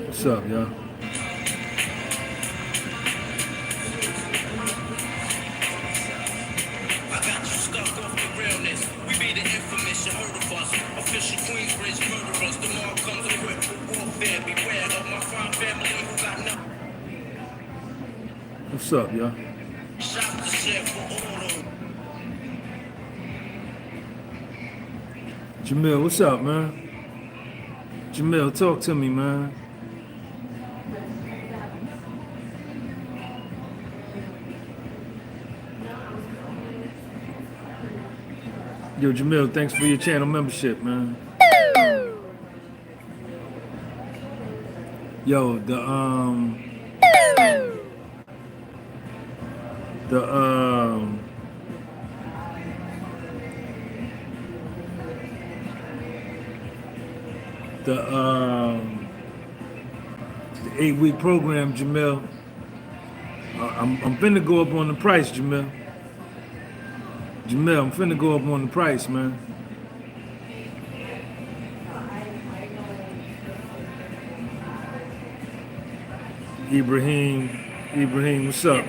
What's up, y'all? What's up, y'all? Jamil, what's up, man? Jamil, talk to me, man. Yo, Jamil, thanks for your channel membership, man. Yo, the the 8-week program, Jamil. I'm finna go up on the price, Jamil. Jamil, I'm finna go up on the price, man. Ibrahim, what's up?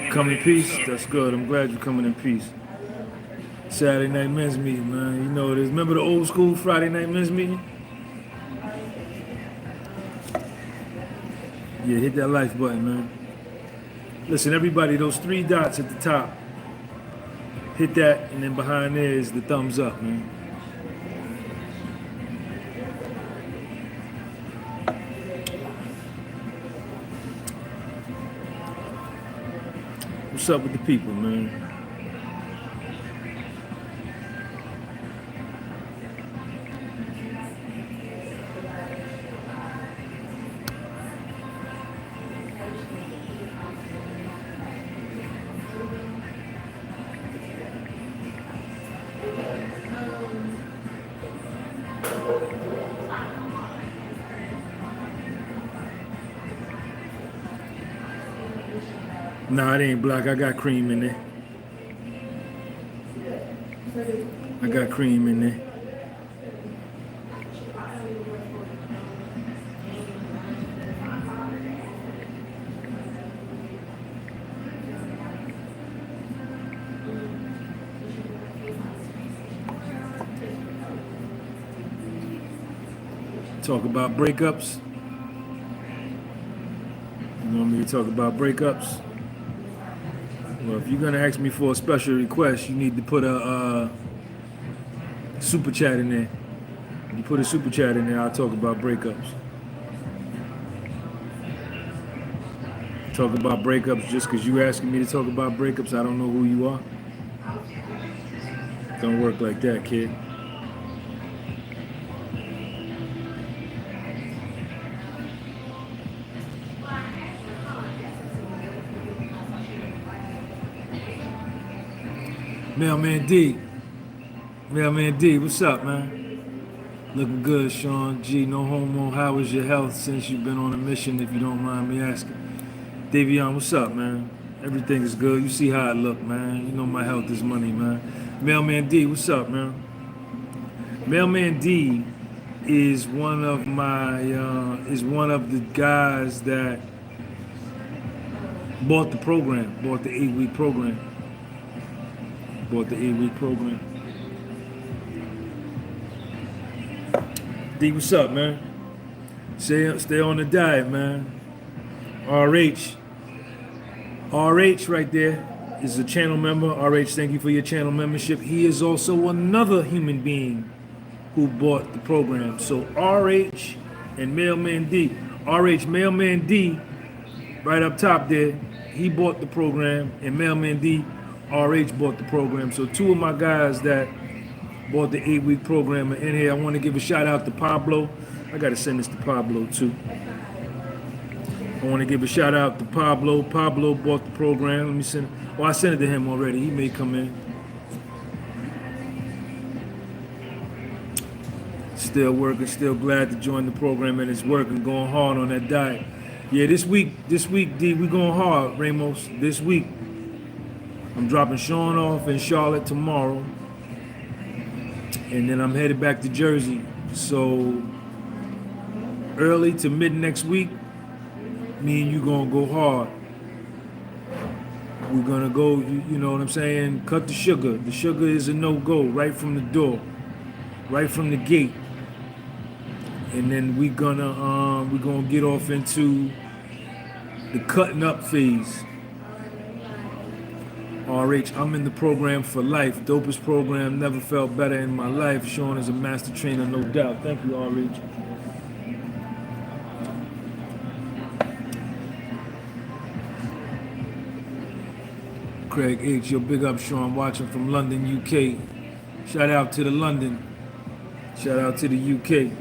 Come in peace? That's good. I'm glad you're coming in peace. Saturday night men's meeting, man. You know what it is. Remember the old school Friday night men's meeting? Yeah, hit that like button, man. Listen, everybody, those 3 dots at the top, hit that, and then behind there is the thumbs up, man. What's up with the people, man? Nah, it ain't black. I got cream in there. I got cream in there. Talk about breakups. You want me to talk about breakups? Well, if you're gonna ask me for a special request, you need to put a super chat in there. If you put a super chat in there, I'll talk about breakups. Talk about breakups just because you asking me to talk about breakups. I don't know who you are. Don't work like that, kid. Mailman D, what's up, man? Looking good, Sean G. No homo. How is your health since you've been on a mission, if you don't mind me asking? Davion, what's up, man? Everything is good. You see how I look, man. You know my health is money, man. Mailman D, what's up, man? Mailman D is one of the guys that bought the program, bought the 8-week program. Bought the 8-week program. D, what's up, man? Stay on the diet, man. RH right there is a channel member. RH, thank you for your channel membership. He is also another human being who bought the program. So RH and Mailman D. RH, Mailman D, right up top there, he bought the program, and Mailman D, RH bought the program. So 2 of my guys that bought the 8-week program are in here. I want to give a shout out to Pablo. I got to send this to Pablo too. I want to give a shout out to Pablo. Pablo bought the program. Let me send. Oh, I sent it to him already. He may come in. Still working. Still glad to join the program, and it's working. Going hard on that diet. Yeah, this week, D, we going hard, Ramos. This week. I'm dropping Sean off in Charlotte tomorrow, and then I'm headed back to Jersey. So early to mid next week, me and you gonna go hard. We're gonna go, you know what I'm saying? Cut the sugar. The sugar is a no-go right from the door, right from the gate. And then we're gonna get off into the cutting up phase. RH, I'm in the program for life. Dopest program, never felt better in my life. Sean is a master trainer, no doubt. Thank you, RH. Craig H, yo, big up, Sean, watching from London, UK. Shout out to the London. Shout out to the UK.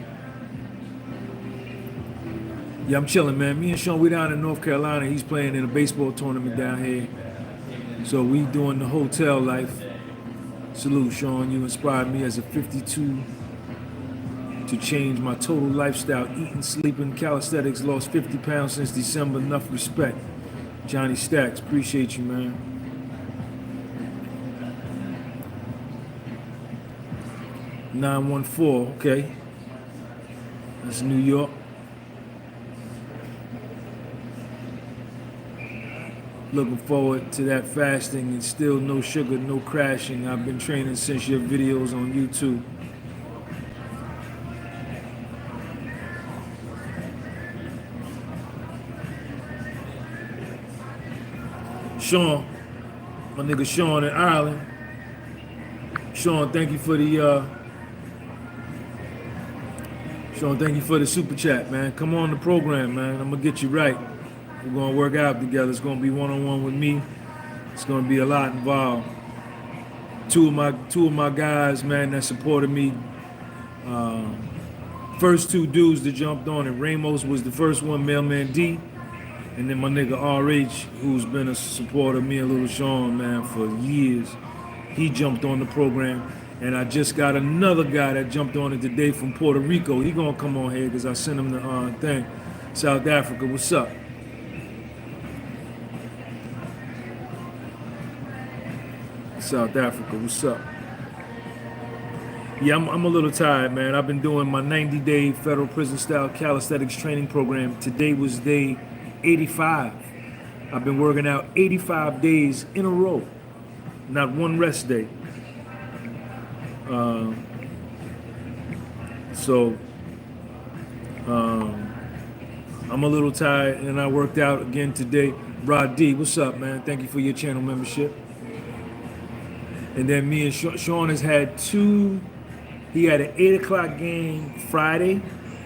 Yeah, I'm chilling, man. Me and Sean, we down in North Carolina. He's playing in a baseball tournament down here. So we doing the hotel life. Salute, Sean. You inspired me as a 52 to change my total lifestyle. Eating, sleeping, calisthenics. Lost 50 pounds since December. Enough respect. Johnny Stacks. Appreciate you, man. (914), okay. That's New York. Looking forward to that fasting and still no sugar, no crashing. I've been training since your videos on YouTube. Sean, my nigga Sean in Ireland. Sean, thank you for the Sean, thank you for the super chat, man. Come on the program, man. I'm gonna get you right. We're gonna work out together. It's gonna be one-on-one with me. It's gonna be a lot involved. Two of my guys, man, that supported me. First two dudes that jumped on it. Ramos was the first one, Mailman D, and then my nigga RH, who's been a supporter of me and Little Sean, man, for years. He jumped on the program, and I just got another guy that jumped on it today from Puerto Rico. He gonna come on here because I sent him the thing. South Africa, what's up? South Africa, what's up? Yeah, I'm a little tired, man. I've been doing my 90-day federal prison style calisthenics training program. Today was day 85. I've been working out 85 days in a row, not one rest day. I'm a little tired, and I worked out again today. Rod D, what's up, man? Thank you for your channel membership. And then me and Sean has had two. He had an 8 o'clock game Friday.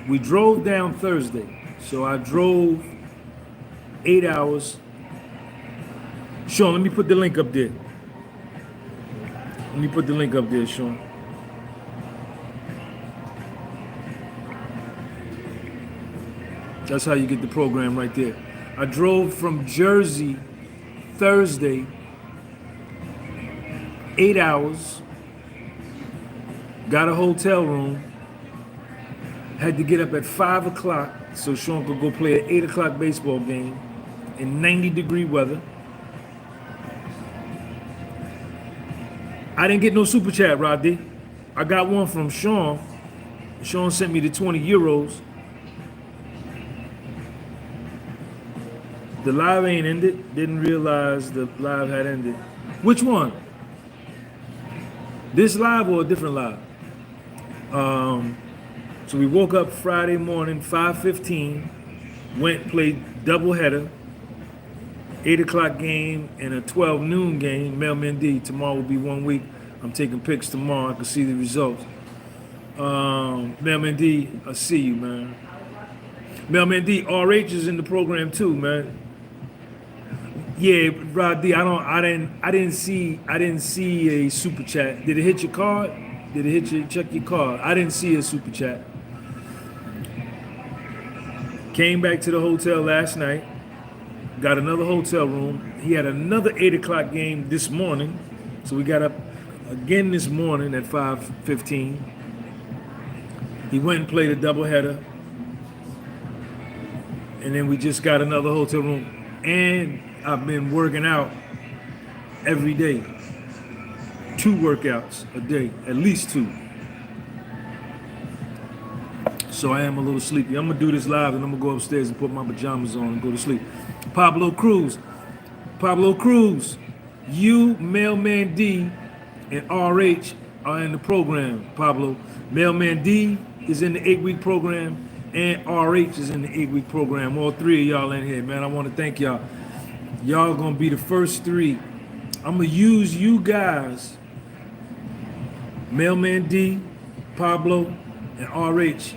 We drove down Thursday. So I drove 8 hours. Sean, let me put the link up there. Let me put the link up there, Sean. That's how you get the program right there. I drove from Jersey Thursday, 8 hours, got a hotel room, had to get up at 5 o'clock so Sean could go play an 8 o'clock baseball game in 90-degree weather. I didn't get no super chat, Rod D. I got one from Sean. Sean sent me the 20 euros. The live ain't ended. Didn't realize the live had ended. Which one? This live or a different live? So we woke up Friday morning, 5:15, went, played doubleheader, 8 o'clock game and a 12 noon game, Mailman D. Tomorrow will be 1 week. I'm taking pics tomorrow. I can see the results. Mailman D, I see you, man. Mailman D, RH is in the program too, man. Yeah, Rod D, I didn't see a super chat. Did it hit your card? Did it hit you? Check your card. I didn't see a super chat. Came back to the hotel last night. Got another hotel room. He had another 8 o'clock game this morning. So we got up again this morning at 5:15. He went and played a doubleheader. And then we just got another hotel room. And I've been working out every day. 2 workouts a day, at least 2. So I am a little sleepy. I'm gonna do this live and I'm gonna go upstairs and put my pajamas on and go to sleep. Pablo Cruz, you, Mailman D, and RH are in the program, Pablo. Mailman D is in the 8-week program and RH is in the 8-week program. All three of y'all in here, man. I wanna thank y'all. Y'all gonna be the first 3. I'm gonna use you guys, Mailman D, Pablo, and RH.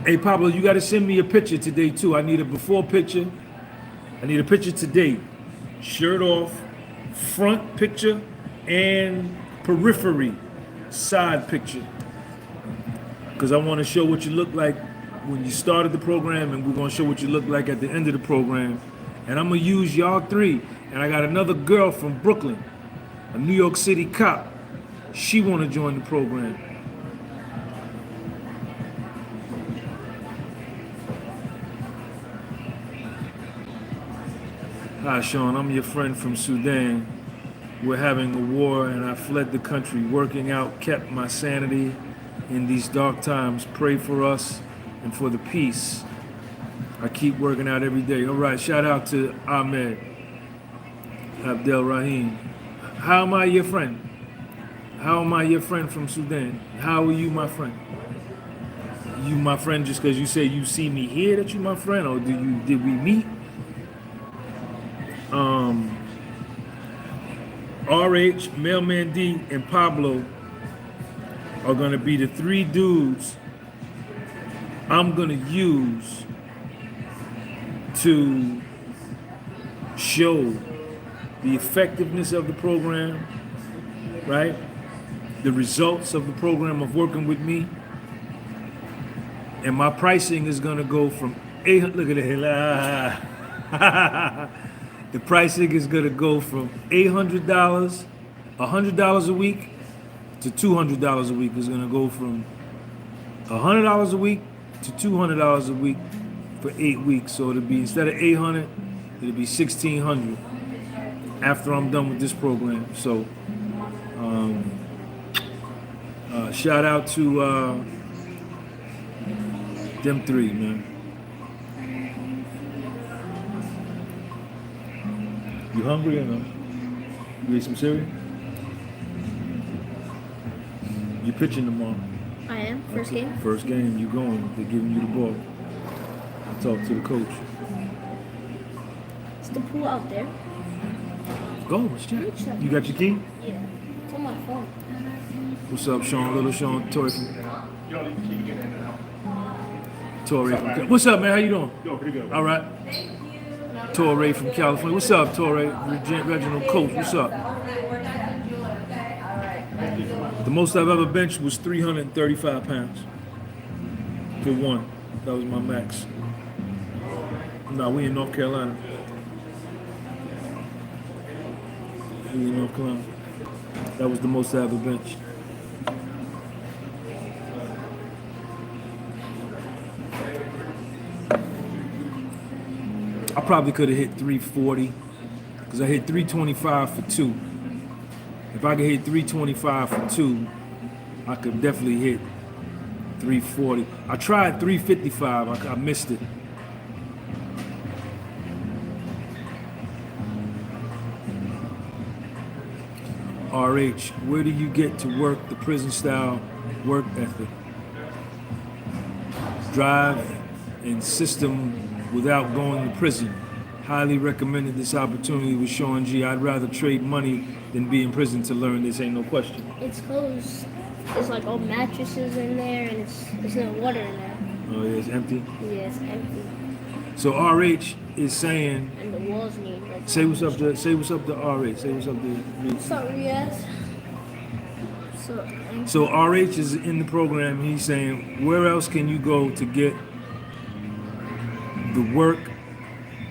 Hey Pablo, you gotta send me a picture today too. I need a before picture. I need a picture today. Shirt off, front picture, and periphery side picture. Because I want to show what you look like when you started the program, and we're gonna show what you look like at the end of the program. And I'm gonna use y'all 3. And I got another girl from Brooklyn, a New York City cop. She wanna join the program. Hi, Sean. I'm your friend from Sudan. We're having a war and I fled the country. Working out kept my sanity in these dark times. Pray for us and for the peace. I keep working out every day. All right, shout out to Ahmed Abdel Rahim. How am I your friend? How am I your friend from Sudan? How are you my friend? You my friend just because you say you see me here that you my friend, or did we meet? RH, Mailman D, and Pablo are gonna be the 3 dudes I'm gonna use to show the effectiveness of the program, right? The results of the program of working with me. And my pricing is gonna go from look at it. The pricing is gonna go from $800, $100 a week, to $200 a week. It's gonna go from $100 a week to $200 a week for 8 weeks. So it'll be, instead of $800, it'll be $1,600 after I'm done with this program. So shout out to them 3, man. You hungry or no? You ate some cereal? You pitching tomorrow? I am. First game? First game, you going. They're giving you the ball. I'll talk to the coach. Is the pool out there? Go, let's check. You got your key? Yeah. It's on my phone. What's up, Sean? Little Sean, Tori from... What's up, man? How you doing? Yo, pretty good. All right. Torre from California. What's up, Torre? Reginald Coach, what's up? The most I've ever benched was 335 pounds for 1. That was my max. No, we in North Carolina. We in North Carolina. That was the most I ever benched. I probably could have hit 340 because I hit 325 for 2. If I could hit 325 for 2, I could definitely hit 340. I tried 355, I missed it. RH, where do you get to work the prison style work ethic? Drive and system without going to prison. Highly recommended this opportunity with Sean G. I'd rather trade money than be in prison to learn this, ain't no question. It's closed. There's like all mattresses in there and there's no water in there. Oh yeah, it's empty? Yeah, it's empty. So RH is saying, And the walls need like... say what's up to RH, say what's up to What's up, Riaz? So RH is in the program. He's saying, where else can you go to get the work,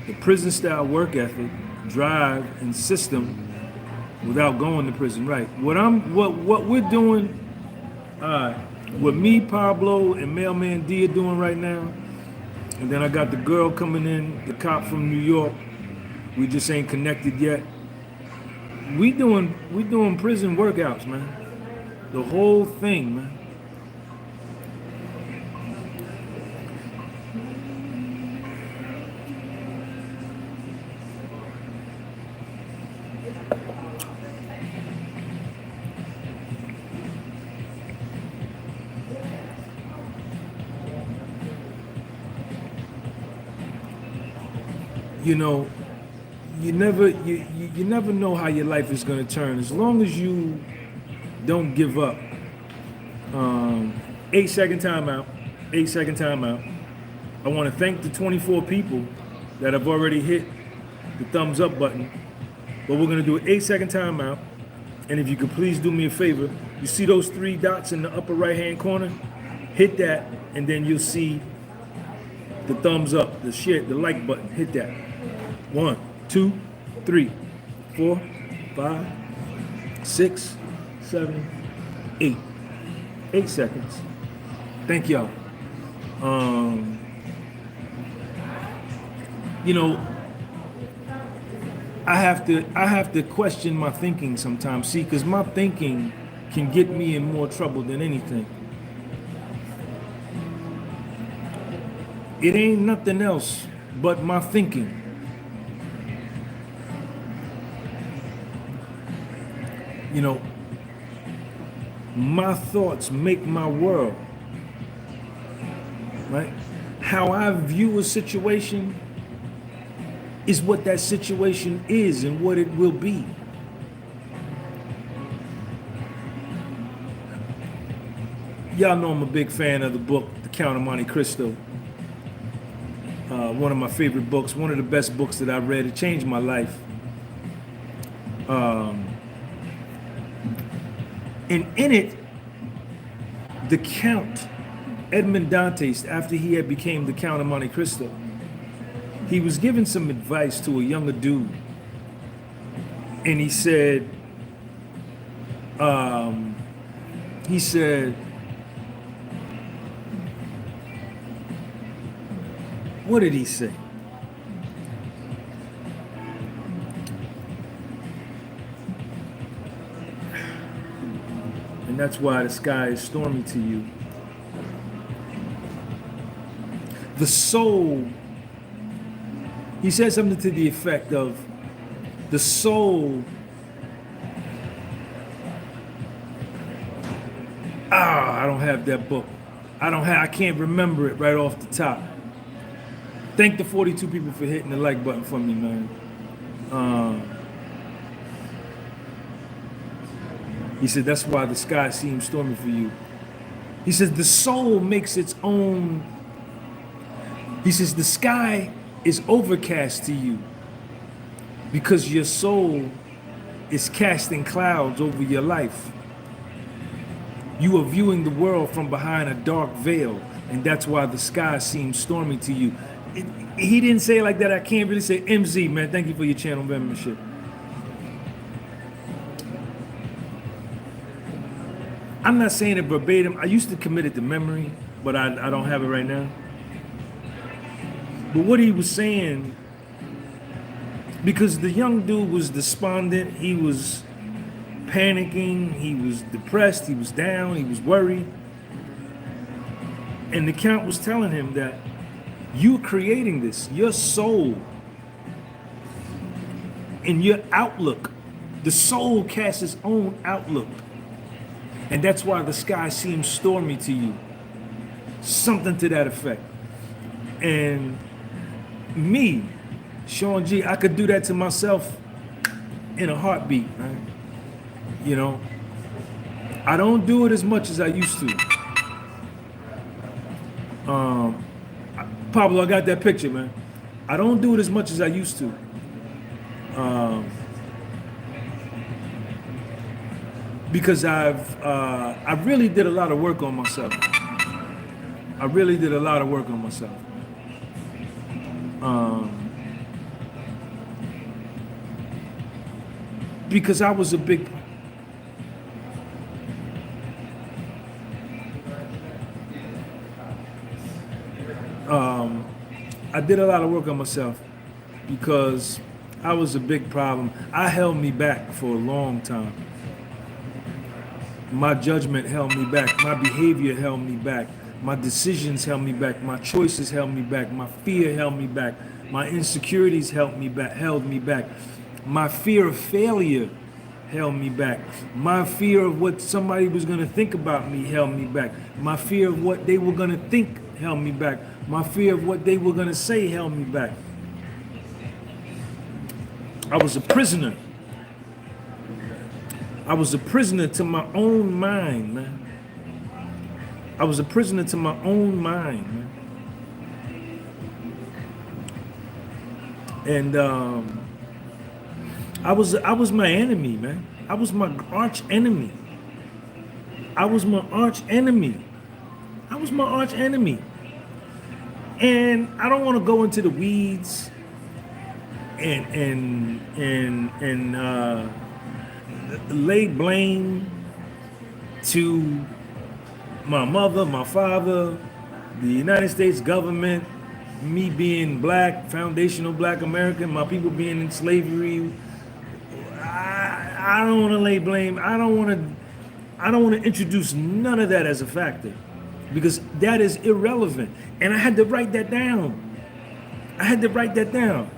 the prison style work ethic, drive, and system without going to prison? Right. What we're doing, what me, Pablo, and Mailman D are doing right now, and then I got the girl coming in, the cop from New York. We just ain't connected yet. We doing prison workouts, man. The whole thing, man. you know, you never know how your life is going to turn. As long as you don't give up. 8-second timeout. 8-second timeout. I want to thank the 24 people that have already hit the thumbs up button. But we're going to do an 8-second timeout. And if you could please do me a favor, you see those 3 dots in the upper right-hand corner? Hit that, and then you'll see the thumbs up, the share, the like button. Hit that. 1, 2, 3, 4, 5, 6, 7, 8. 8 seconds. Thank y'all. You know, I have to question my thinking sometimes. See, because my thinking can get me in more trouble than anything. It ain't nothing else but my thinking. You know, my thoughts make my world. Right? How I view a situation is what that situation is and what it will be. Y'all know I'm a big fan of the book, The Count of Monte Cristo. One of my favorite books, one of the best books that I read. It changed my life. And in it, the Count, Edmond Dantes, after he had became the Count of Monte Cristo, he was giving some advice to a younger dude. And he said, what did he say? And that's why the sky is stormy to you. The soul, he said something to the effect of, the soul, I don't have that book. I can't remember it right off the top. Thank the 42 people for hitting the like button for me, man. He said, that's why the sky seems stormy for you. He says, the soul makes its own. He says, the sky is overcast to you because your soul is casting clouds over your life. You are viewing the world from behind a dark veil, and that's why the sky seems stormy to you. He didn't say it like that. I can't really say. MZ, man, thank you for your channel membership. I'm not saying it verbatim. I used to commit it to memory, but I don't have it right now. But what he was saying, because the young dude was despondent, he was panicking, he was depressed, he was down, he was worried. And the Count was telling him that you're creating this, your soul and your outlook. The soul casts its own outlook. And that's why the sky seems stormy to you. Something to that effect. And me, Sean G, I could do that to myself in a heartbeat, right? You know, I don't do it as much as I used to. Pablo, I got that picture, man. I don't do it as much as I used to. Because I really did a lot of work on myself. I really did a lot of work on myself. Because I was a big. I did a lot of work on myself because I was a big problem. I held me back for a long time. My judgment held me back. My behavior held me back. My decisions held me back. My choices held me back. My fear held me back. My insecurities held me back. My fear of failure held me back. My fear of what somebody was going to think about me held me back. My fear of what they were going to think held me back. My fear of what they were going to say held me back. I was a prisoner. I was a prisoner to my own mind, man. I was a prisoner to my own mind, man. And I was my enemy, man. I was my arch enemy. I was my arch enemy. I was my arch enemy. And I don't want to go into the weeds and lay blame to my mother, my father, the United States government, me being black, foundational black American, my people being in slavery. I don't want to lay blame. I don't want to introduce none of that as a factor, because that is irrelevant. And I had to write that down. I had to write that down.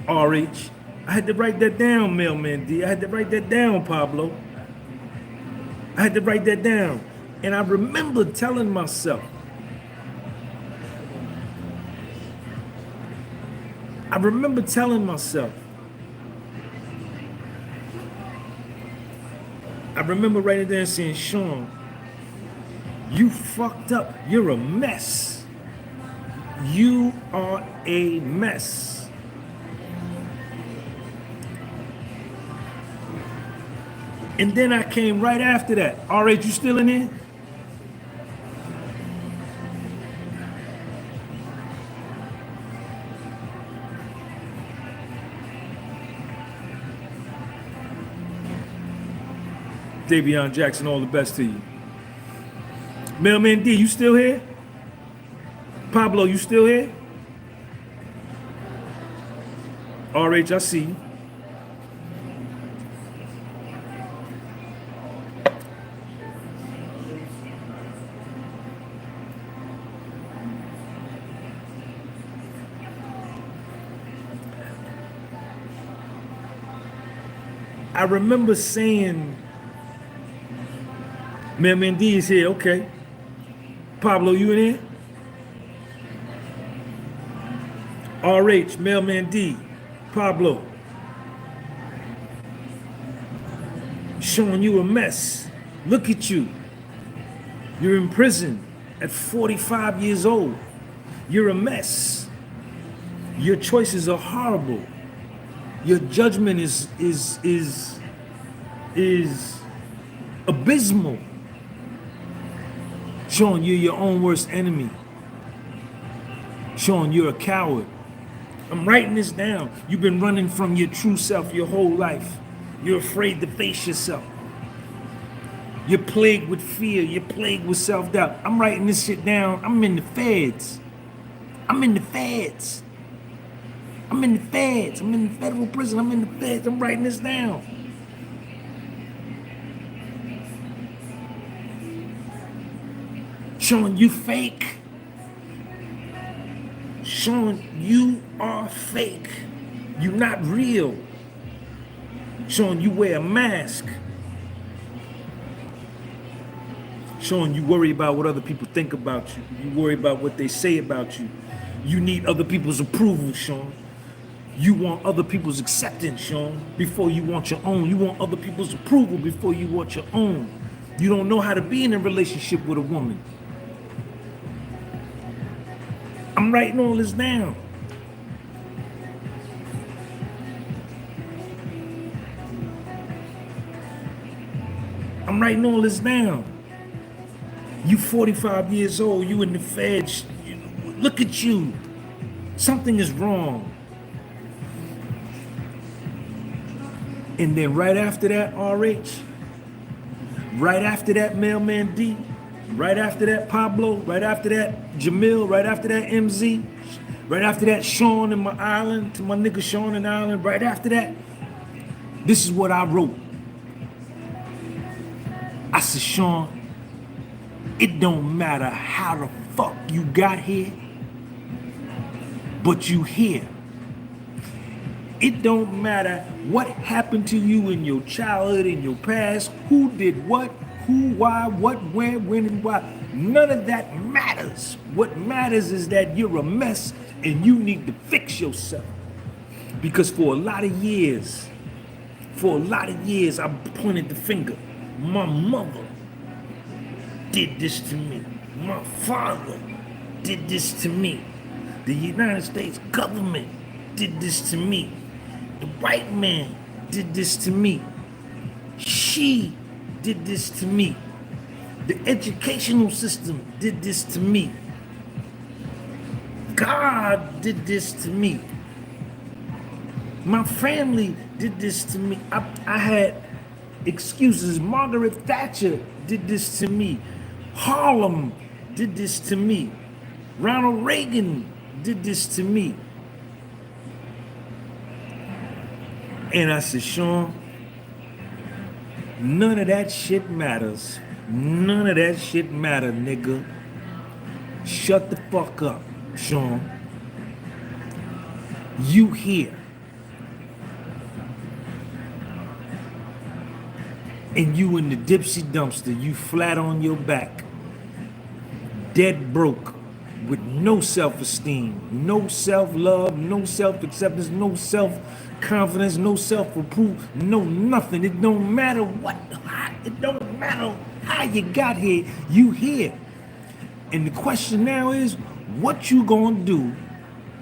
RH. I had to write that down, Mailman D. I had to write that down, Pablo. I had to write that down. And I remember telling myself, I remember writing there and saying, Sean, you fucked up. You're a mess. You are a mess. And then I came right after that. All right, you still in here? Davion Jackson, all the best to you. Mailman D, you still here? Pablo, you still here? RH, I see you. I remember saying, Mailman D is here, okay. Pablo, you in here? RH, Mailman D, Pablo. Sean, you a mess. Look at you. You're in prison at 45 years old. You're a mess. Your choices are horrible. Your judgment is abysmal. Sean, you're your own worst enemy. Sean, you're a coward. I'm writing this down. You've been running from your true self your whole life. You're afraid to face yourself. You're plagued with fear. You're plagued with self-doubt. I'm writing this shit down. I'm in the feds. I'm in the feds. I'm in the feds. I'm in the federal prison. I'm in the feds. I'm writing this down. Sean, you fake. Sean, you are fake. You're not real. Sean, you wear a mask. Sean, you worry about what other people think about you. You worry about what they say about you. You need other people's approval, Sean. You want other people's acceptance, Sean, before you want your own. You want other people's approval before you want your own. You don't know how to be in a relationship with a woman. I'm writing all this down. I'm writing all this down. You 45 years old, you in the feds. Look at you. Something is wrong. And then right after that, RH, right after that, Mailman D, right after that, Pablo, right after that, Jamil, right after that, MZ, right after that, Sean in my island, to my nigga Sean in Island, right after that, this is what I wrote. I said, Sean, it don't matter how the fuck you got here, but you here. It don't matter what happened to you in your childhood, in your past, who did what, who, why, what, where, when, and why. None of that matters. What matters is that you're a mess and you need to fix yourself. Because for a lot of years, I pointed the finger. My mother did this to me. My father did this to me. The United States government did this to me. The white man did this to me. She did this to me. The educational system did this to me. God did this to me. My family did this to me. I had excuses. Margaret Thatcher did this to me. Harlem did this to me. Ronald Reagan did this to me. And I said, Sean, none of that shit matters. None of that shit matter, nigga. Shut the fuck up, Sean. You here. And you in the dipsy dumpster, you flat on your back, dead broke, with no self-esteem, no self-love, no self-acceptance, no self-confidence, no self-approval, no nothing. It don't matter what, it don't matter how you got here, you here. And the question now is, what you gonna do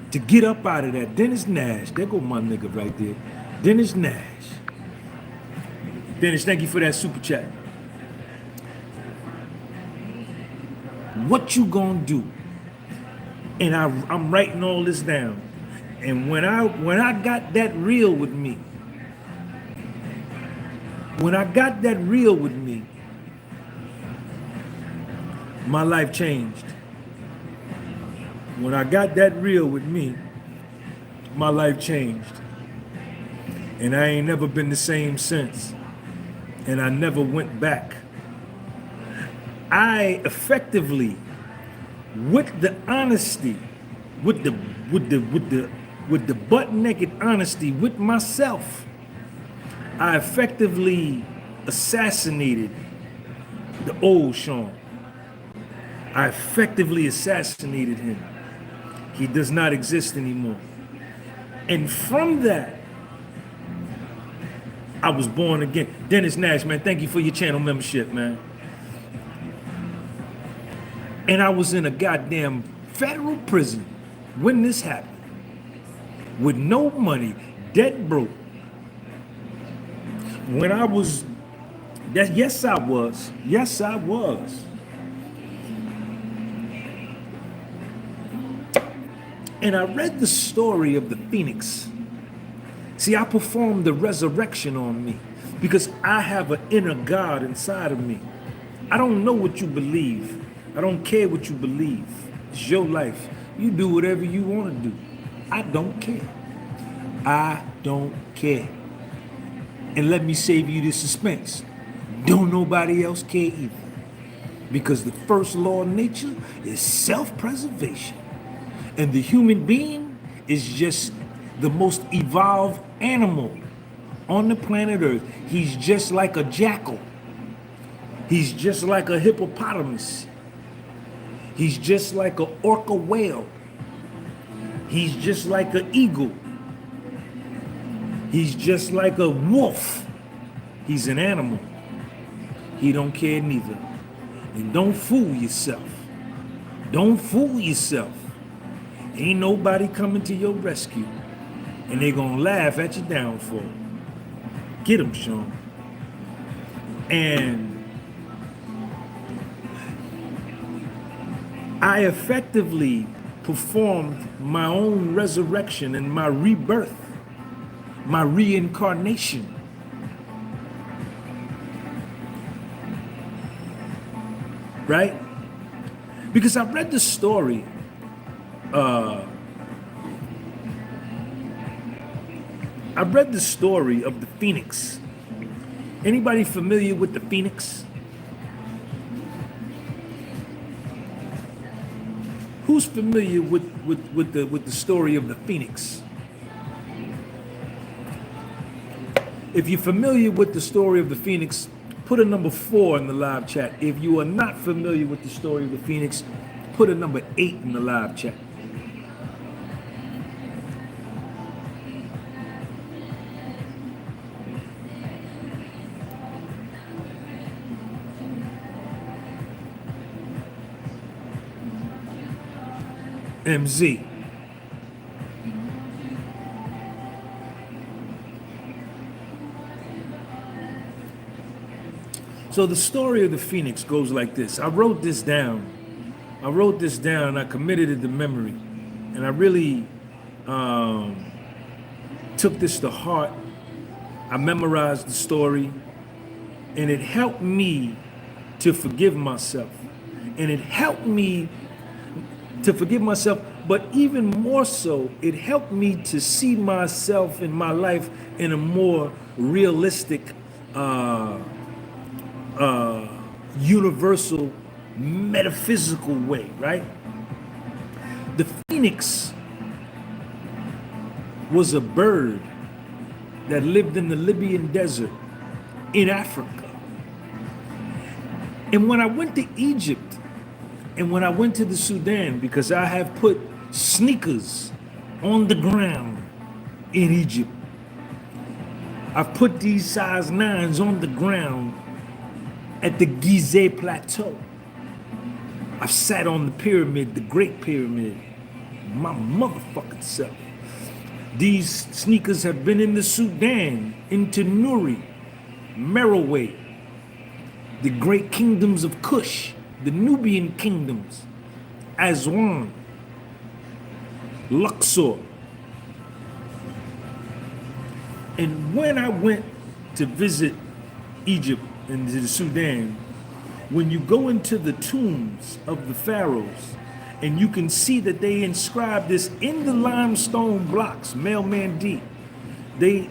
to get up out of that? Dennis Nash, there go my nigga right there, Dennis Nash. Dennis, thank you for that super chat. What you gonna do? And I'm writing all this down. And when I got that real with me, my life changed. When I got that real with me, my life changed. And I ain't never been the same since. And I never went back. I effectively, with the honesty, with the butt naked honesty with myself, I effectively assassinated the old Sean. I effectively assassinated him. He does not exist anymore. And from that, I was born again. Dennis Nash, man, thank you for your channel membership, man. And I was in a goddamn federal prison when this happened. With no money, dead broke. When I was, yes, I was. Yes, I was. And I read the story of the Phoenix. See, I performed the resurrection on me because I have an inner God inside of me. I don't know what you believe. I don't care what you believe. It's your life. You do whatever you want to do. I don't care. I don't care. And let me save you the suspense. Don't nobody else care either. Because the first law of nature is self-preservation. And the human being is just the most evolved animal on the planet Earth. He's just like a jackal. He's just like a hippopotamus. He's just like an orca whale. He's just like an eagle. He's just like a wolf. He's an animal. He don't care neither. And don't fool yourself. Don't fool yourself. Ain't nobody coming to your rescue. And they gonna laugh at your downfall. Get him, Sean. And I effectively performed my own resurrection and my rebirth, my reincarnation. Right? Because I read the story. I read the story of the Phoenix. Anybody familiar with the Phoenix? Who's familiar with the story of the Phoenix? If you're familiar with the story of the Phoenix, put a number 4 in the live chat. If you are not familiar with the story of the Phoenix, put a number 8 in the live chat. MZ. So the story of the Phoenix goes like this. I wrote this down. I committed it to memory. And I really took this to heart. I memorized the story. And it helped me to forgive myself. And it helped me to forgive myself, but even more so, it helped me to see myself in my life in a more realistic, universal, metaphysical way, right? The phoenix was a bird that lived in the Libyan desert in Africa. And when I went to Egypt and when I went to the Sudan, because I have put sneakers on the ground in Egypt, I've put these size 9s on the ground at the Gizeh Plateau. I've sat on the pyramid, the Great Pyramid, my motherfucking self. These sneakers have been in the Sudan, into Nuri, Merowe, the great kingdoms of Kush, the Nubian kingdoms, Aswan, Luxor. And when I went to visit Egypt and the Sudan, when you go into the tombs of the pharaohs, and you can see that they inscribed this in the limestone blocks, Mailman D. They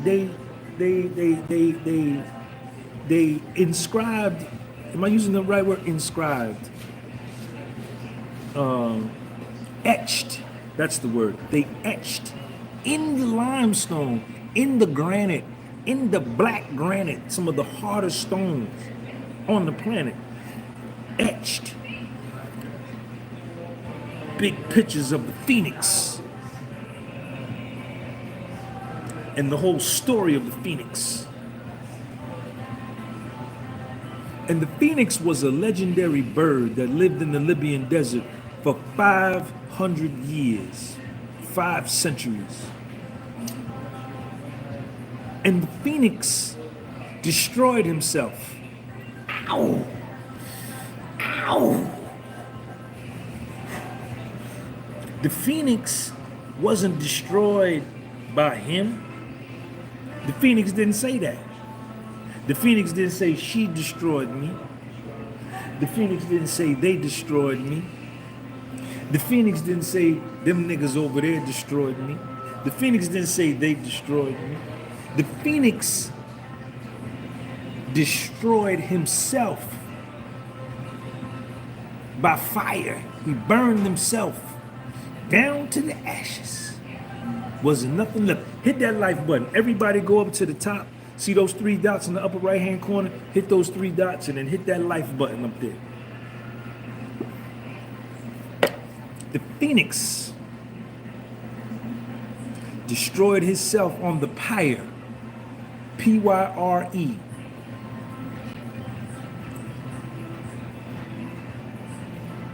inscribed, am I using the right word? Inscribed. Etched, that's the word. They etched in the limestone, in the granite, in the black granite, some of the hardest stones on the planet, etched big pictures of the phoenix and the whole story of the phoenix. And the phoenix was a legendary bird that lived in the Libyan desert for 500 years, 5 centuries. And the phoenix destroyed himself. Ow! Ow! The phoenix wasn't destroyed by him. The phoenix didn't say that. The phoenix didn't say she destroyed me. The phoenix didn't say they destroyed me. The phoenix didn't say them niggas over there destroyed me. The phoenix didn't say they destroyed me. The phoenix destroyed himself by fire. He burned himself down to the ashes. Wasn't nothing left. Hit that like button. Everybody go up to the top. See those 3 dots in the upper right hand corner? Hit those 3 dots and then hit that like button up there. The phoenix destroyed himself on the pyre. Pyre.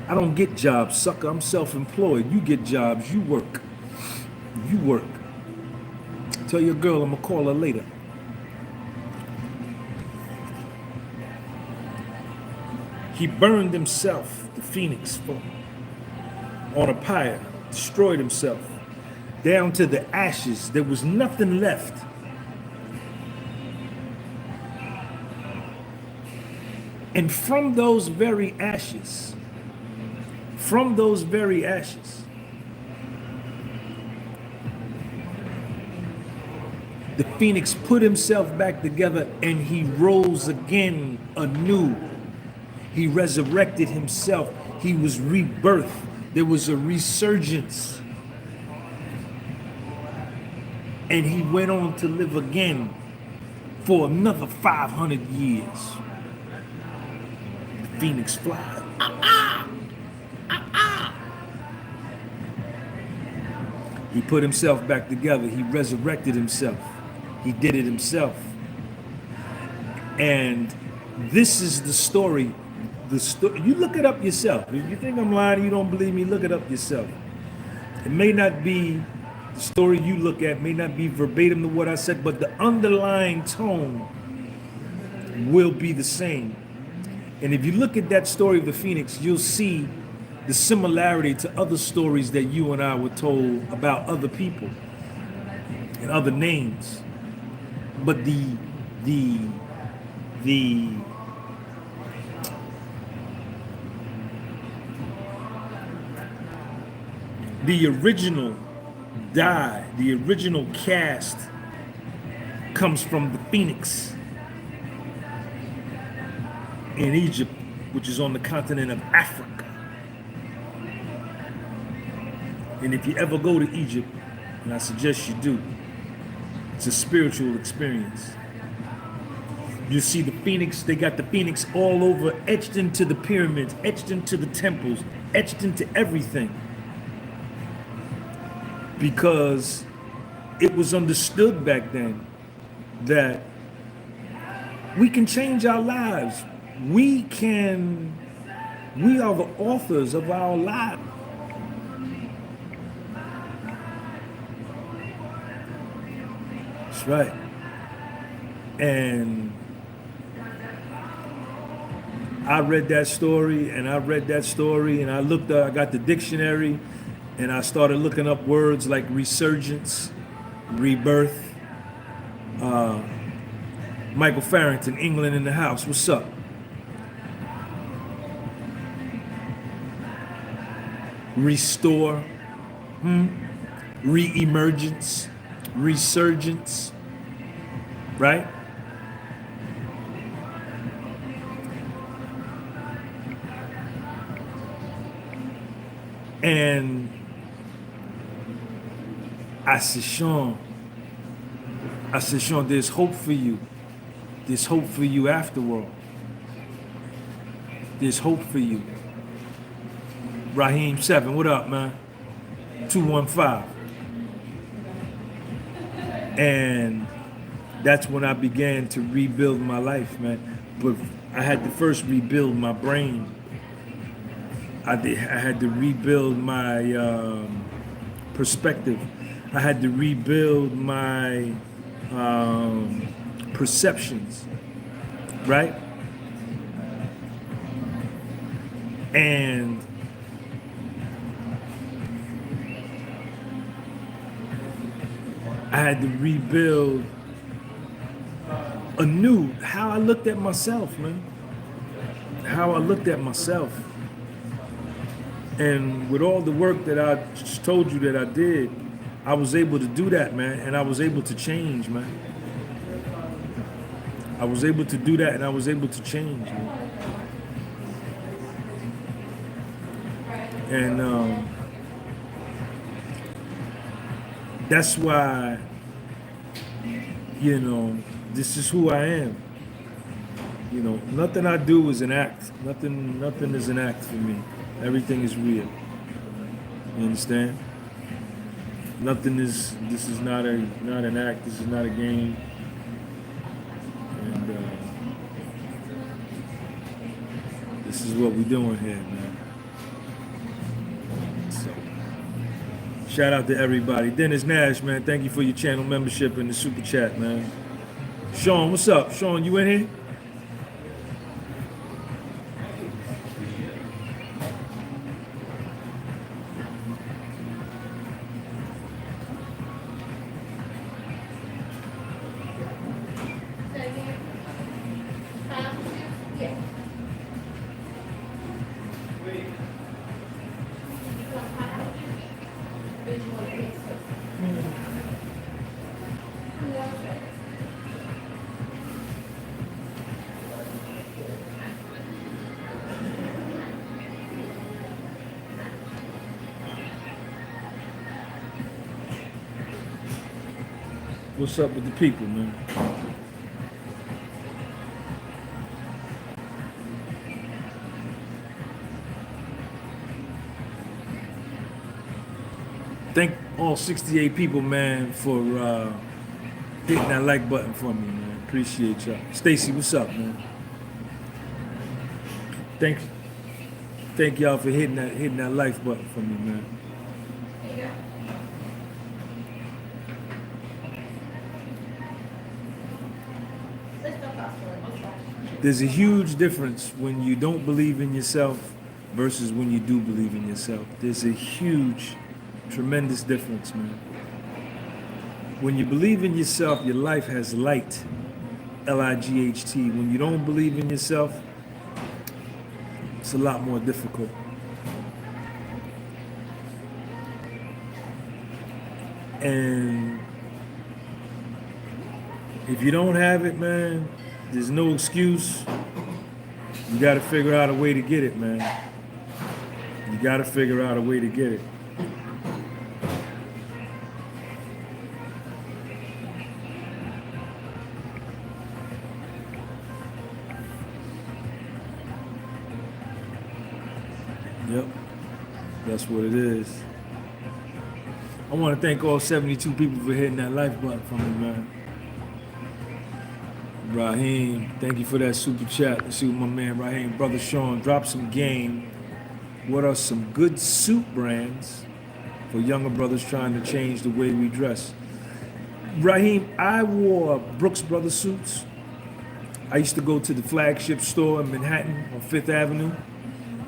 I don't get jobs, sucker. I'm self-employed. You get jobs. You work. You work. Tell your girl I'm gonna call her later. He burned himself, the phoenix, on a pyre, destroyed himself, down to the ashes. There was nothing left. And from those very ashes, the phoenix put himself back together and he rose again anew. He resurrected himself. He was rebirthed. There was a resurgence. And he went on to live again for another 500 years. The phoenix flies. He put himself back together. He resurrected himself. He did it himself. And this is the story. You look it up yourself. If you think I'm lying, you don't believe me, look it up yourself. It may not be the story you look at, may not be verbatim to what I said, but the underlying tone will be the same. And if you look at that story of the Phoenix, you'll see the similarity to other stories that you and I were told about other people and other names. But the original die, the original cast comes from the Phoenix in Egypt, which is on the continent of Africa. And if you ever go to Egypt, and I suggest you do, it's a spiritual experience. You see the Phoenix, they got the Phoenix all over, etched into the pyramids, etched into the temples, etched into everything. Because it was understood back then that we can change our lives. We are the authors of our lives. That's right. And I read that story and I looked up, I got the dictionary and I started looking up words like resurgence, rebirth. Michael Farrington, England in the house, what's up? Restore, re-emergence, resurgence, right? And I said, Sean, there's hope for you. There's hope for you afterward. There's hope for you. Raheem 7, what up, man? 215. And that's when I began to rebuild my life, man. But I had to first rebuild my brain. I had to rebuild my perspective. I had to rebuild my perceptions, right? And I had to rebuild anew how I looked at myself, man. How I looked at myself. And with all the work that I just told you that I did, I was able to do that, man. And I was able to change, man. I was able to do that and I was able to change, man. And that's why, you know, this is who I am. You know, nothing I do is an act. Nothing is an act for me. Everything is real. You understand? This is not an act, this is not a game. And this is what we're doing here, man. So, shout out to everybody. Dennis Nash, man, thank you for your channel membership and the super chat, man. Sean, what's up? Sean, you in here? What's up with the people, man? Thank all 68 people, man, for hitting that like button for me, man. Appreciate y'all. Stacy, what's up, man? Thank y'all for hitting that like button for me, man. There's a huge difference when you don't believe in yourself versus when you do believe in yourself. There's a huge, tremendous difference, man. When you believe in yourself, your life has light, L-I-G-H-T. When you don't believe in yourself, it's a lot more difficult. And if you don't have it, man, there's no excuse. You got to figure out a way to get it, man. You got to figure out a way to get it. Yep, that's what it is. I want to thank all 72 people for hitting that like button for me, man. Raheem, thank you for that super chat. Let's see what my man Raheem, brother Sean, drop some game. What are some good suit brands for younger brothers trying to change the way we dress? Raheem, I wore Brooks Brothers suits. I used to go to the flagship store in Manhattan on 5th Avenue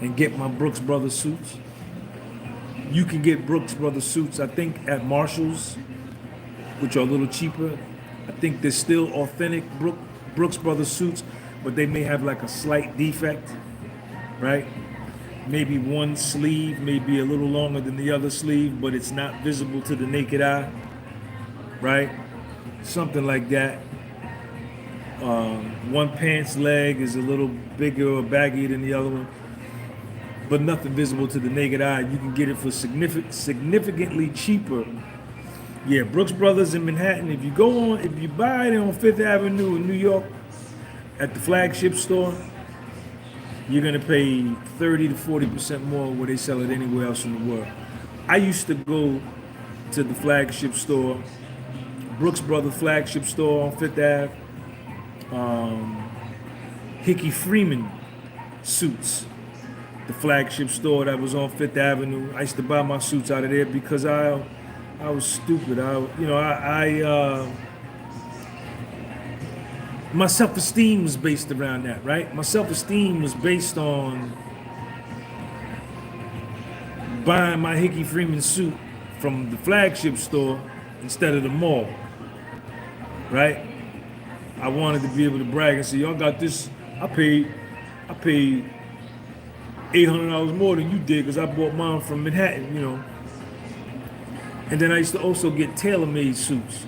and get my Brooks Brothers suits. You can get Brooks Brothers suits, I think, at Marshall's, which are a little cheaper. I think they're still authentic Brooks Brothers suits, but they may have like a slight defect, right? Maybe one sleeve may be a little longer than the other sleeve, but it's not visible to the naked eye, right? Something like that. One pants leg is a little bigger or baggier than the other one, but nothing visible to the naked eye. You can get it for significantly cheaper. Yeah, Brooks Brothers in Manhattan. If you buy it on 5th Avenue in New York at the flagship store, you're gonna pay 30 to 40% more where they sell it anywhere else in the world. I used to go to the flagship store, Brooks Brothers flagship store on 5th Ave, Hickey Freeman suits, the flagship store that was on 5th Avenue. I used to buy my suits out of there because I was stupid. My self-esteem was based around that, right? My self-esteem was based on buying my Hickey Freeman suit from the flagship store instead of the mall, right? I wanted to be able to brag and say, y'all got this. I paid $800 more than you did because I bought mine from Manhattan, you know. And then I used to also get tailor-made suits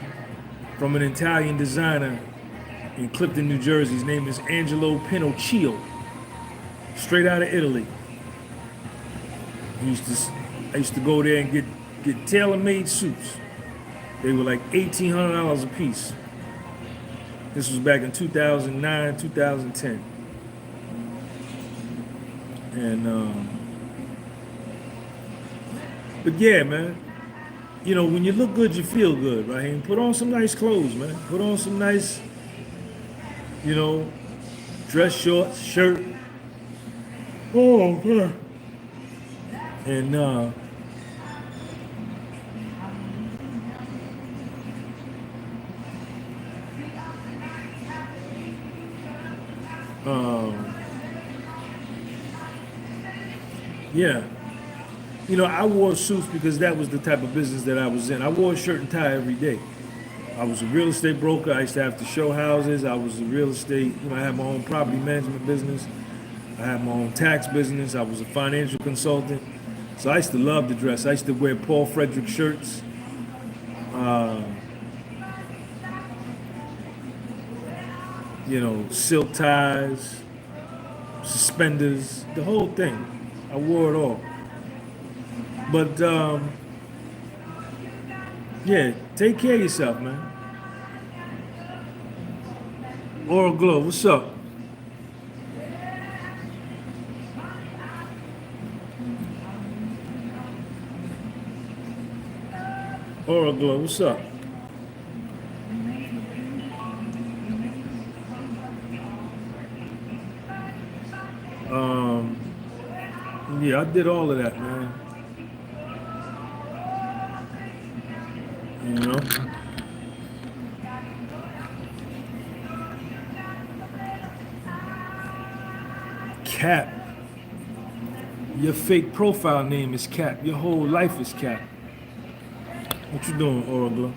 from an Italian designer in Clifton, New Jersey. His name is Angelo Pinocchio, straight out of Italy. I used to go there and get tailor-made suits. They were like $1,800 a piece. This was back in 2009, 2010. And, but yeah, man. You know, when you look good, you feel good, right? And put on some nice clothes, man. Put on some nice, you know, dress shorts, shirt. Oh, man. And, yeah. You know, I wore suits because that was the type of business that I was in. I wore a shirt and tie every day. I was a real estate broker. I used to have to show houses. I was a real estate, you know, I had my own property management business. I had my own tax business. I was a financial consultant. So I used to love to dress. I used to wear Paul Frederick shirts. You know, silk ties, suspenders, the whole thing. I wore it all. But, yeah, take care of yourself, man. Oral Glow, what's up? Oral Glow, what's up? Yeah, I did all of that, man. You know? Cap. Your fake profile name is Cap. Your whole life is Cap. What you doing, Oracle?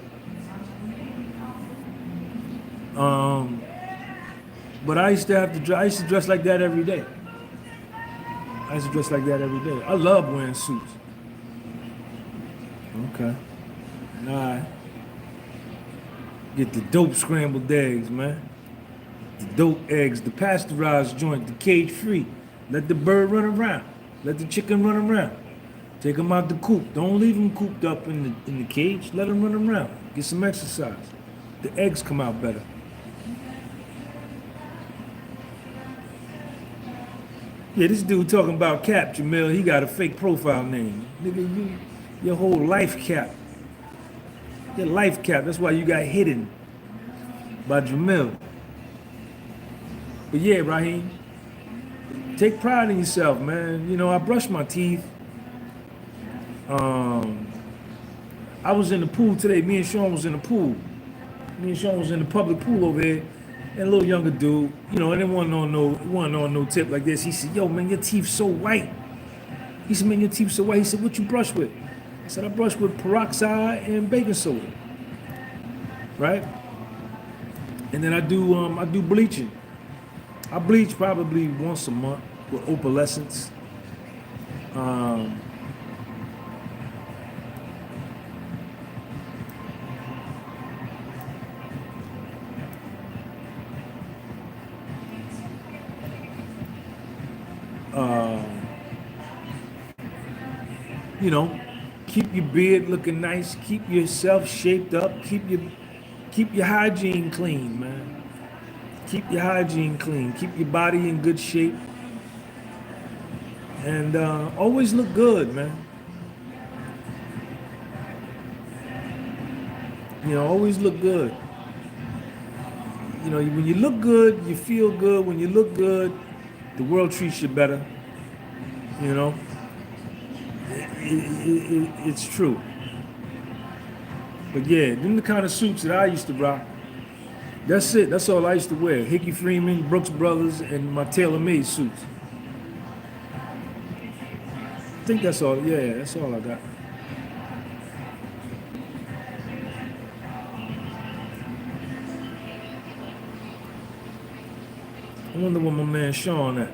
But I used to dress like that every day. I used to dress like that every day. I love wearing suits. Okay. Alright. Get the dope scrambled eggs, man. The dope eggs, the pasteurized joint, the cage free. Let the bird run around. Let the chicken run around. Take them out the coop. Don't leave them cooped up in the cage. Let them run around. Get some exercise. The eggs come out better. Yeah, this dude talking about Cap, Jamil, he got a fake profile name. Nigga, your whole life Cap. Your life Cap, that's why you got hidden by Jamil. But yeah, Raheem, take pride in yourself, man. You know, I brushed my teeth. I was in the pool today. Me and Sean was in the pool. Me and Sean was in the public pool over here. And a little younger dude, you know, I didn't want on no tip like this. He said, yo, man, your teeth so white. He said, man, your teeth so white. He said, what you brush with? I said, I brush with peroxide and baking soda. Right? And then I do bleaching. I bleach probably once a month with opalescence. You know, keep your beard looking nice, keep yourself shaped up, keep your hygiene clean, man. Keep your hygiene clean, keep your body in good shape, and always look good, man. You know, always look good. You know, when you look good, you feel good. When you look good, the world treats you better. You know, it's true. But yeah, them the kind of suits that I used to rock. That's it. That's all I used to wear. Hickey Freeman, Brooks Brothers, and my tailor-made suits. I think that's all. Yeah, that's all I got. I wonder where my man Sean at.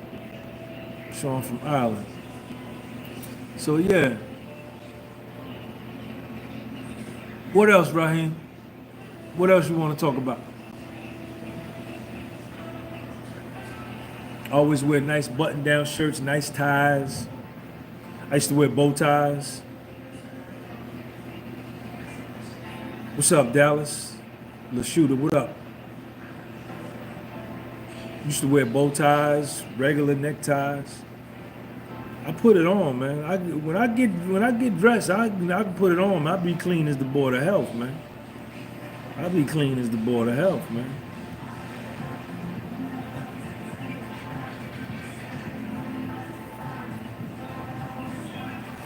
Sean from Ireland. So yeah. What else, Raheem? What else you want to talk about? I always wear nice button-down shirts, nice ties. I used to wear bow ties. What's up, Dallas? Little shooter, what up? Used to wear bow ties, regular neckties. I put it on, man. When I get dressed, I can put it on. I be clean as the Board of Health, man. I be clean as the Board of Health, man.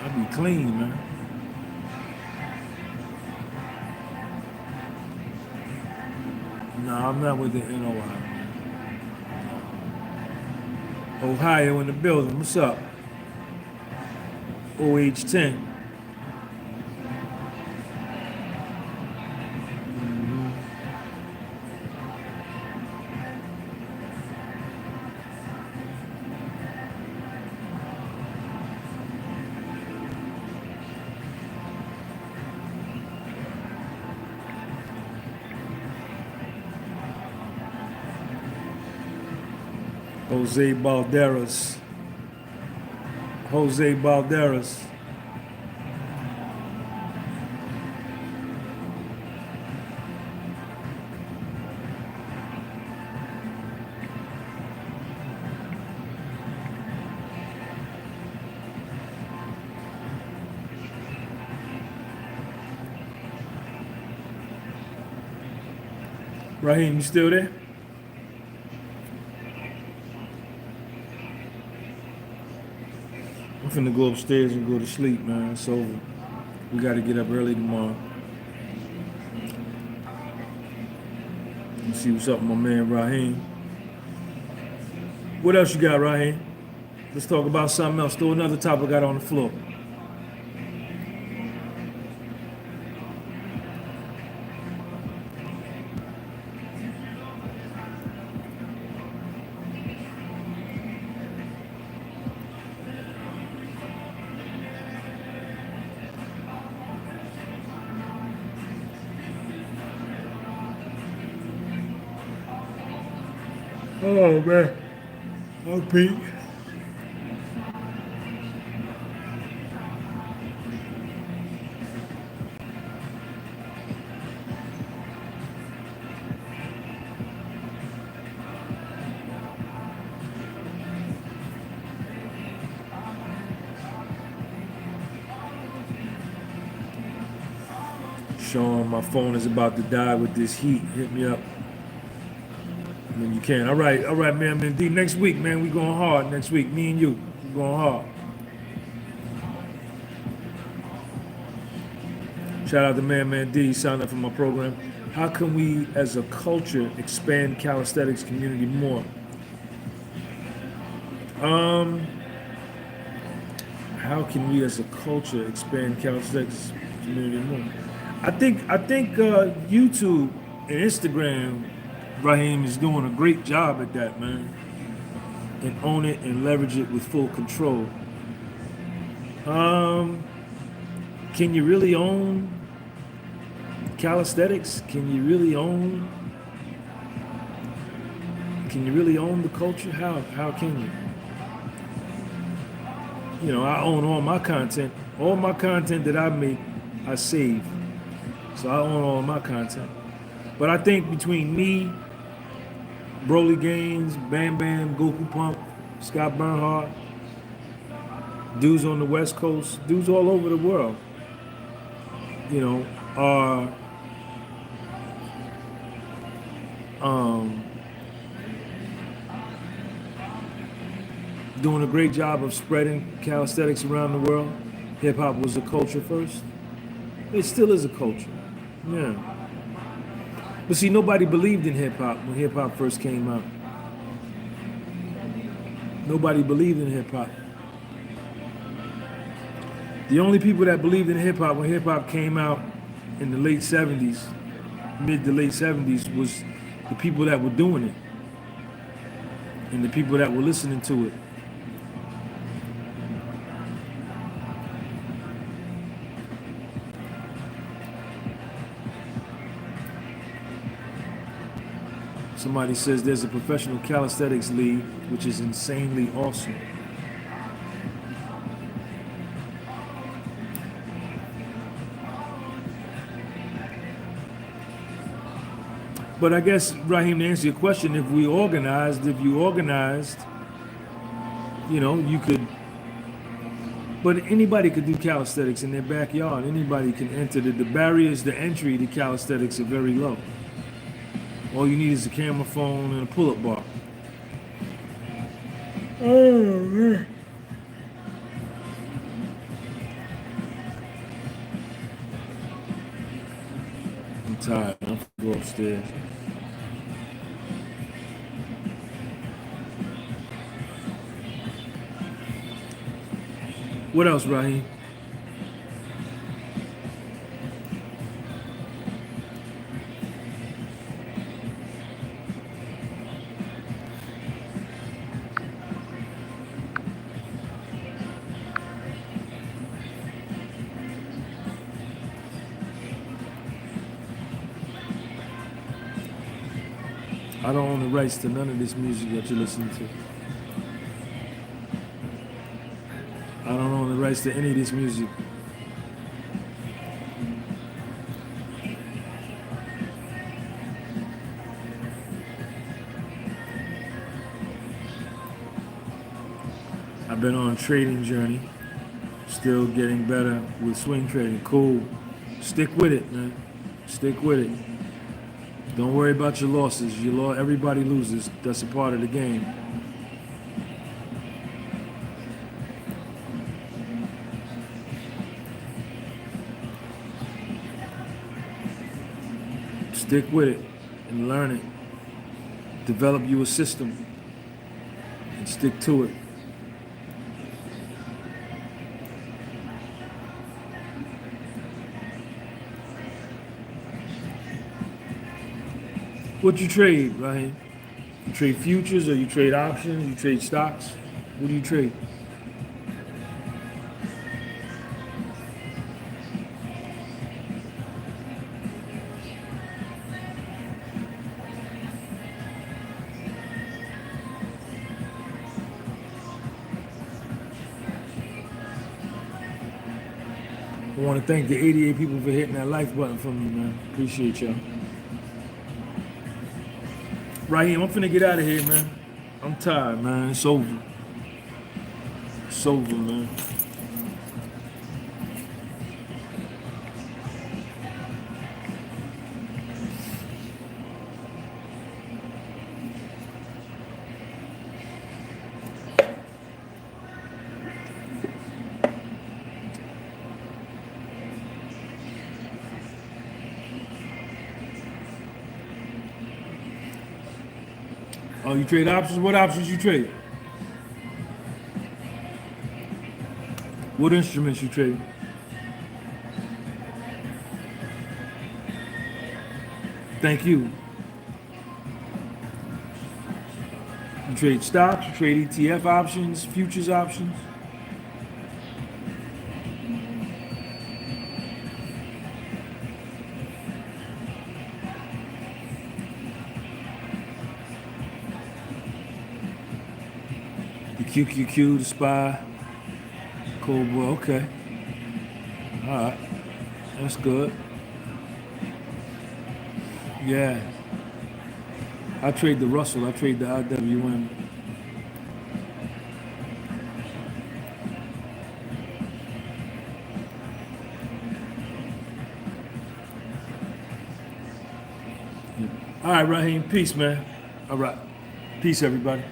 I be clean, man. No, I'm not with it in Ohio. Ohio in the building. What's up? OH10. Jose Balderas. Jose Balderas. Raheem, you still there? I'm finna go upstairs and go to sleep, man. It's over. We gotta get up early tomorrow. Let's see what's up with my man Raheem. What else you got, Raheem? Let's talk about something else. Throw another topic out on the floor. Oh man, oh Pete. Sean, my phone is about to die with this heat. Hit me up when you can. All right, man, D. Next week, man, we going hard. Next week, me and you, we going hard. Shout out to Man D. Signed up for my program. How can we, as a culture, expand calisthenics community more? How can we, as a culture, expand calisthenics community more? I think YouTube and Instagram, Raheem, is doing a great job at that, man. And own it and leverage it with full control. Can you really own calisthenics? Can you really own the culture? How can you? You know, I own all my content. All my content that I make, I save. So I own all my content. But I think between me, Broly Gaines, Bam Bam, Goku Pump, Scott Bernhardt, dudes on the West Coast, dudes all over the world, you know, are doing a great job of spreading calisthenics around the world. Hip hop was a culture first. It still is a culture. Yeah. But see, nobody believed in hip hop when hip hop first came out. Nobody believed in hip hop. The only people that believed in hip hop when hip hop came out in the late 70s, mid to late 70s, was the people that were doing it and the people that were listening to it. Somebody says there's a professional calisthenics league, which is insanely awesome. But I guess, Raheem, to answer your question, if you organized, you know, you could, but anybody could do calisthenics in their backyard. Anybody can enter. The barriers to entry to calisthenics are very low. All you need is a camera phone and a pull-up bar. Oh, man. I'm tired. I'm gonna go upstairs. What else, Raheem? I don't own the rights to none of this music that you're listening to. I don't own the rights to any of this music. I've been on a trading journey, still getting better with swing trading. Cool. Stick with it, man. Stick with it. Don't worry about your losses. Everybody loses. That's a part of the game. Stick with it and learn it. Develop you a system and stick to it. What you trade, Raheem? You trade futures or you trade options? You trade stocks? What do you trade? I want to thank the 88 people for hitting that like button for me, man. Appreciate y'all. Raheem, I'm finna get out of here, man. I'm tired, man. It's over. It's over, man. Oh, you trade options? What options you trade? What instruments you trade? Thank you. You trade stocks, you trade ETF options, futures options? The QQQ, the SPY, Cold Boy, okay. All right, that's good. Yeah. I trade the Russell, I trade the IWM. All right, Raheem, peace, man. All right. Peace, everybody.